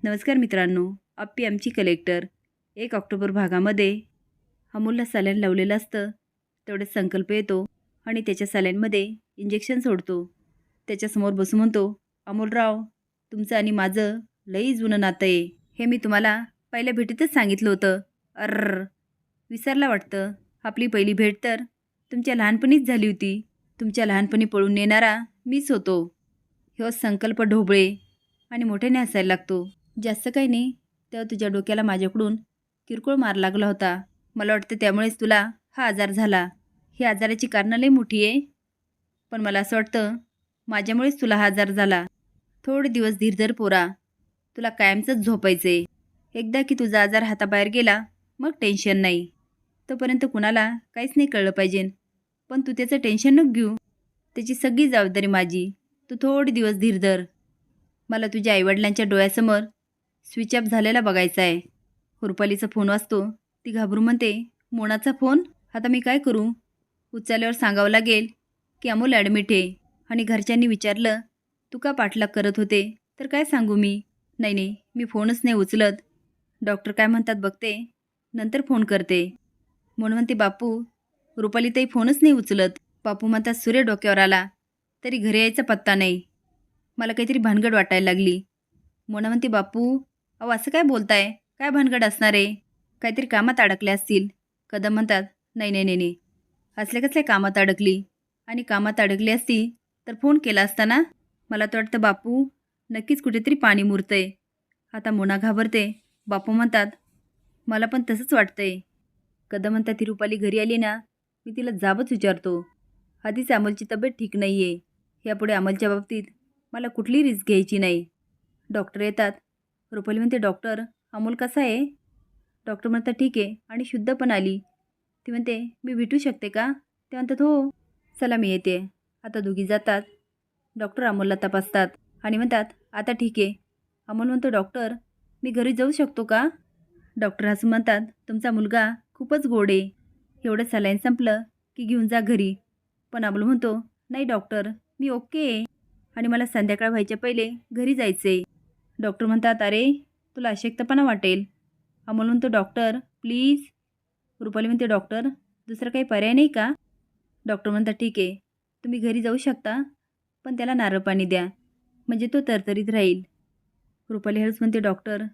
नमस्कार मित्रांनो, अप्पी आमची कलेक्टर 1 ऑक्टोबर भागामध्ये अमोलला सलाईन लावलेलं असतं. तेवढ्यात संकल्प येतो आणि त्याच्या सलाईनमध्ये इंजेक्शन सोडतो. त्याच्यासमोर बसून म्हणतो, अमोलराव, तुमचं आणि माझं लई जुनं नातं आहे. हे मी तुम्हाला पहिल्या भेटीतच सांगितलं होतं. अर्र, विसरला वाटतं. आपली पहिली भेट तर तुमच्या लहानपणीच झाली होती. तुमच्या लहानपणी पळून नेणारा मीच होतो. ह्यो संकल्प ढोबळे आणि मोठ्याने हसायला लागतो. जास्त काही नाही, तेव्हा तुझ्या डोक्याला माझ्याकडून किरकोळ मार लागला होता. मला वाटतं त्यामुळेच तुला हा आजार झाला. ही आजाराची कारणं लई मोठी आहे, पण मला असं वाटतं माझ्यामुळेच तुला हा आजार झाला. थोडे दिवस धीर धर पोरा, तुला कायमचंच झोपायचे. एकदा की तुझा आजार हाताबाहेर गेला मग टेन्शन नाही. तोपर्यंत कुणाला काहीच नाही कळलं पाहिजे. पण तू त्याचं टेन्शन नको घेऊ, त्याची सगळी जबाबदारी माझी. तू थोडे दिवस धीर धर. मला तुझ्या आईवडिलांच्या डोळ्यासमोर स्विच ऑफ झालेला बघायचा आहे. रुपालीचा फोन वाजतो. ती घाबरून म्हणते, मोनाचा फोन? आता मी काय करू? उचलल्यावर सांगावं लागेल की अमोल ॲडमिट आहे. आणि घरच्यांनी विचारलं, तू का पाठलाग करत होते? तर काय सांगू मी? नाही नाही, मी फोनच नाही उचलत. डॉक्टर काय म्हणतात बघते, नंतर फोन करते. म्हणून म्हणते, बापू, रुपालीताई फोनच नाही उचलत. बापू म्हणतात, सूर्य डोक्यावर आला तरी घरी यायचा पत्ता नाही. मला काहीतरी भानगड वाटायला लागली. मोना म्हणते, बापू, अहो असं काय बोलताय? काय भानगड असणार आहे? काहीतरी कामात अडकले असतील. कदम म्हणतात, नाही नाही नाही नाही, असल्या कसल्या कामात अडकली? आणि कामात अडकली असती तर फोन केला असता ना. मला तर वाटतं बापू नक्कीच कुठेतरी पाणी मुरतंय. आता मोना घाबरते. बापू म्हणतात, मला पण तसंच वाटतंय. कदम म्हणतात, ती रुपाली घरी आली ना, मी तिला जाबच विचारतो. आधीच अमोलची तब्येत ठीक नाही आहे. यापुढे अमोलच्या बाबतीत मला कुठली रिस्क घ्यायची नाही. डॉक्टर येतात. रुपाली म्हणते, डॉक्टर, अमोल कसा आहे? डॉक्टर म्हणतात, ठीक आहे आणि शुद्ध पण आली. ती म्हणते, मी भेटू शकते का? ते म्हणतात, हो, चला मी येते. आता दोघी जातात. डॉक्टर अमोलला तपासतात आणि म्हणतात, आता ठीक आहे. अमोल म्हणतो, डॉक्टर, मी घरी जाऊ शकतो का? डॉक्टर हसून म्हणतात, तुमचा मुलगा खूपच गोड आहे. एवढं सलाईन संपलं की घेऊन जा घरी. पण अमोल म्हणतो, नाही डॉक्टर, मी ओके आहे आणि मला संध्याकाळ व्हायच्या पहिले घरी जायचं आहे. डॉक्टर म्हणतात, अरे, तुला अशक्तपणा वाटेल. अमोल म्हणतो, डॉक्टर प्लीज. रुपाली म्हणते, डॉक्टर, दुसरा काही पर्याय नाही का? डॉक्टर म्हणतात, ठीक आहे, तुम्ही घरी जाऊ शकता, पण त्याला नारळ पाणी द्या, म्हणजे तो तरतरीत राहील. रुपाली हळूच म्हणते, डॉक्टर,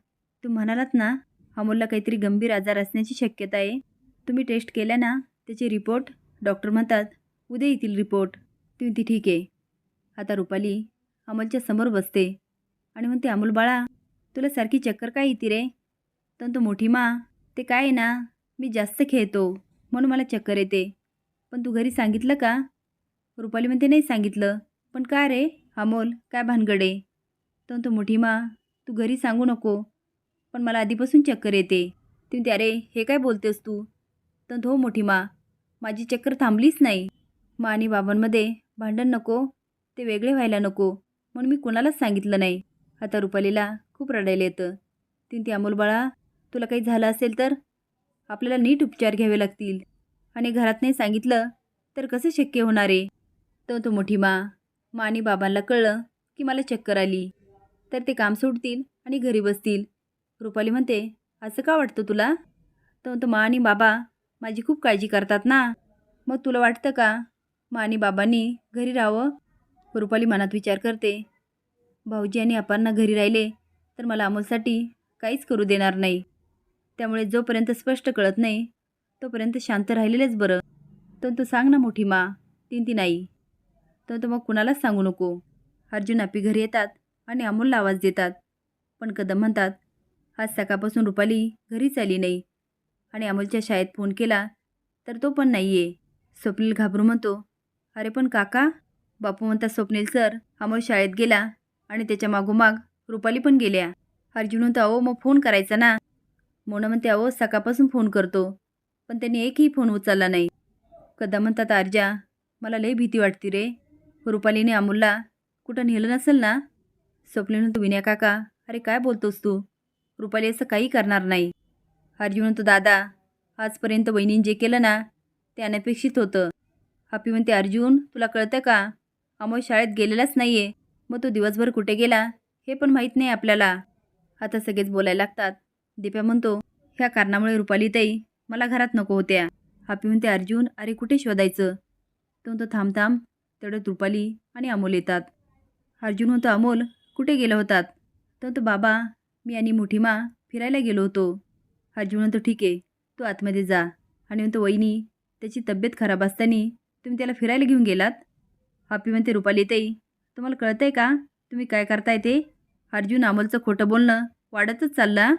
तुम्ही म्हणालात ना अमोलला काहीतरी गंभीर आजार असण्याची शक्यता आहे. तुम्ही टेस्ट केल्या ना त्याचे रिपोर्ट? डॉक्टर म्हणतात, उद्या येतील रिपोर्ट. ती म्हणते, ठीक आहे. आता रुपाली अमोलच्या समोर बसते आणि म्हणते, अमोल बाळा, तुला सारखी चक्कर काय येते रे? तर तो, मोठी मा, ते काय आहे ना, मी जास्त खेळतो म्हणून मला चक्कर येते. पण तू घरी सांगितलं का? रुपाली म्हणते, नाही सांगितलं. पण का रे अमोल, काय भानगड आहे? तर तो, मोठी मा, तू घरी सांगू नको, पण मला आधीपासून चक्कर येते. ती म्हणते, अरे हे काय बोलतेस तू? तर हो मोठी मा, माझी चक्कर थांबलीच नाही. मा आणि बाबांमध्ये भांडण नको, ते वेगळे व्हायला नको, म्हणून मी कुणालाच सांगितलं नाही. आता रुपालीला खूप रडायला येतं. ती अमोल बाळा, तुला काही झालं असेल तर आपल्याला नीट उपचार घ्यावे लागतील आणि घरात नाही सांगितलं तर कसं शक्य होणार आहे? तर तो, मोठी मा आणि बाबांना कळलं की मला चक्कर आली तर ते काम सोडतील आणि घरी बसतील. रुपाली म्हणते, असं का वाटतं तुला? तर मा आणि बाबा माझी खूप काळजी करतात ना, मग तुला वाटतं का मा आणि बाबांनी घरी राहावं? रुपाली मनात विचार करते, भाऊजी आणि अपांना घरी राहिले तर मला अमोलसाठी काहीच करू देणार नाही. त्यामुळे जोपर्यंत स्पष्ट कळत नाही तोपर्यंत शांत राहिलेलेच बरं. तर सांग ना मोठी मा. ती नाही. तर मग कुणालाच सांगू नको. अर्जुन आपी घरी येतात आणि अमोलला आवाज देतात. पण कदम म्हणतात, आज सकाळपासून रुपाली घरीच आली नाही आणि अमोलच्या शाळेत फोन केला तर तो पण नाही आहे. स्वप्नील घाबरून म्हणतो, अरे पण काका? बापू म्हणतात, स्वप्नील सर, अमोल शाळेत गेला आणि त्याच्या मागोमाग रुपाली पण गेल्या. अर्जुन म्हणतो, अहो मग फोन करायचा ना. मोना म्हणते, अहो सकाळपासून फोन करतो पण त्यांनी एकही फोन उचलला नाही. कदम म्हणतात, अर्जा, मला लई भीती वाटते रे. रुपालीने अमोलला कुठं नेलं नसेल ना? स्वप्नील म्हणतो, विनया काका, अरे काय बोलतोस तू? रुपाली असं काही करणार नाही. अर्जुन म्हणतो, दादा, आजपर्यंत वहिनीने जे केलं ना ते अनपेक्षित होतं. हापी म्हणते, अर्जुन, तुला कळतं का? अमोल शाळेत गेलेलाच नाही आहे, मग तो दिवसभर कुठे गेला हे पण माहीत नाही आपल्याला. आता सगळेच बोलायला लागतात. दीप्या म्हणतो, ह्या कारणामुळे रुपालीताई मला घरात नको होत्या. हापी म्हणते, अर्जुन अरे कुठे शोधायचं? तो म्हणतो, थांब थांब. तेवढ्यात रुपाली आणि अमोल येतात. अर्जुन म्हणतो, अमोल कुठे गेला होतात? तो म्हणतो, बाबा मी आणि मोठी मा फिरायला गेलो होतो. अर्जुन म्हणतो, ठीक आहे तू आतमध्ये जा. आणि म्हणतो, वहिनी त्याची तब्येत खराब असताना तुम्ही त्याला फिरायला घेऊन गेलात? हापी म्हणते, रुपालीताई तुम्हाला कळतंय का तुम्ही काय करताय ते? अर्जुन अमोलचं खोटं बोलणं वाढतच चालला.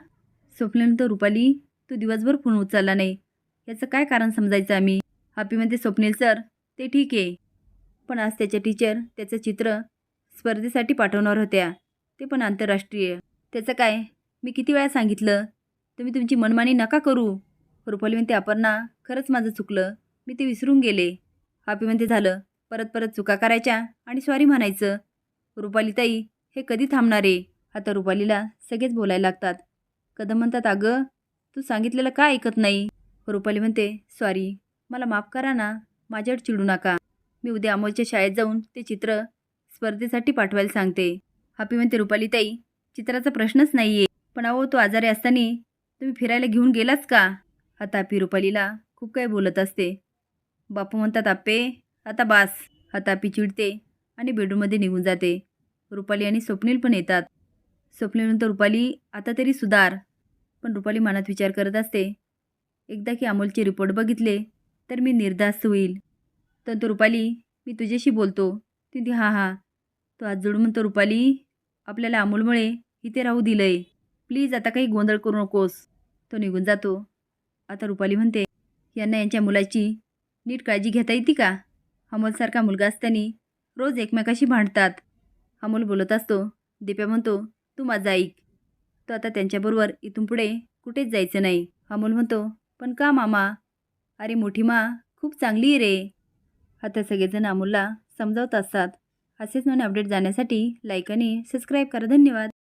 स्वप्नील म्हणतो, रुपाली तू दिवसभर फोन उचलला नाही, याचं काय कारण समजायचं आम्ही? हापी म्हणते, स्वप्नील सर ते ठीक आहे, पण आज त्याच्या टीचर त्याचं चित्र स्पर्धेसाठी पाठवणार होत्या, ते पण आंतरराष्ट्रीय. त्याचं काय? मी किती वेळा सांगितलं तुम्ही तुमची मनमानी नका करू. रुपाली म्हणते, अपर्णा खरंच माझं चुकलं, मी ते विसरून गेले. हापी म्हणते, झालं परत परत चुका करायच्या आणि सॉरी म्हणायचं. रुपालीताई हे कधी थांबणार आहे? आता रुपालीला सगळेच बोलायला लागतात. कदम म्हणतात, अगं तू सांगितलेलं का ऐकत नाही? रुपाली म्हणते, सॉरी मला माफ करा ना, माझ्यावर चिडू नका. मी उद्या अमोलच्या शाळेत जाऊन ते चित्र स्पर्धेसाठी पाठवायला सांगते. हापी म्हणते, रुपालीताई चित्राचा प्रश्नच नाही आहे, पण अहो तो आजारी असताना तुम्ही फिरायला घेऊन गेलाच का? आता हापी रुपालीला खूप काही बोलत असते. बापू म्हणतात, आप्पे आता बास. आता हापी चिडते आणि बेडरूममध्ये निघून जाते. रुपाली आणि स्वप्नील पण येतात. स्वप्नील म्हणतो, रुपाली आता तरी सुधार. पण रुपाली मनात विचार करत असते, एकदा की अमोलचे रिपोर्ट बघितले तर मी निर्धास्त होईल. तर तो, रुपाली मी तुझ्याशी बोलतो. ती हां हां. तो हात जोडून म्हणतो, रुपाली आपल्याला अमोलमुळे इथे राहू दिलंय, प्लीज आता काही गोंधळ करू नकोस. तो निघून जातो. आता रुपाली म्हणते, यांना यांच्या मुलाची नीट काळजी घेता येते का? अमोलसारखा मुलगा असताना रोज एकमेकाशी भांडतात. अमोल बोलत असतो. दीप्या म्हणतो, तू माझं ऐक. तो आता त्यांच्याबरोबर इथून पुढे कुठेच जायचं नाही. अमोल म्हणतो, पण का मामा? अरे मोठी मा खूप चांगली आहे रे. आता सगळेजण अमोलला समजावत असतात. असेच नवीन अपडेट जाण्यासाठी लाईक आणि सबस्क्राईब करा. धन्यवाद.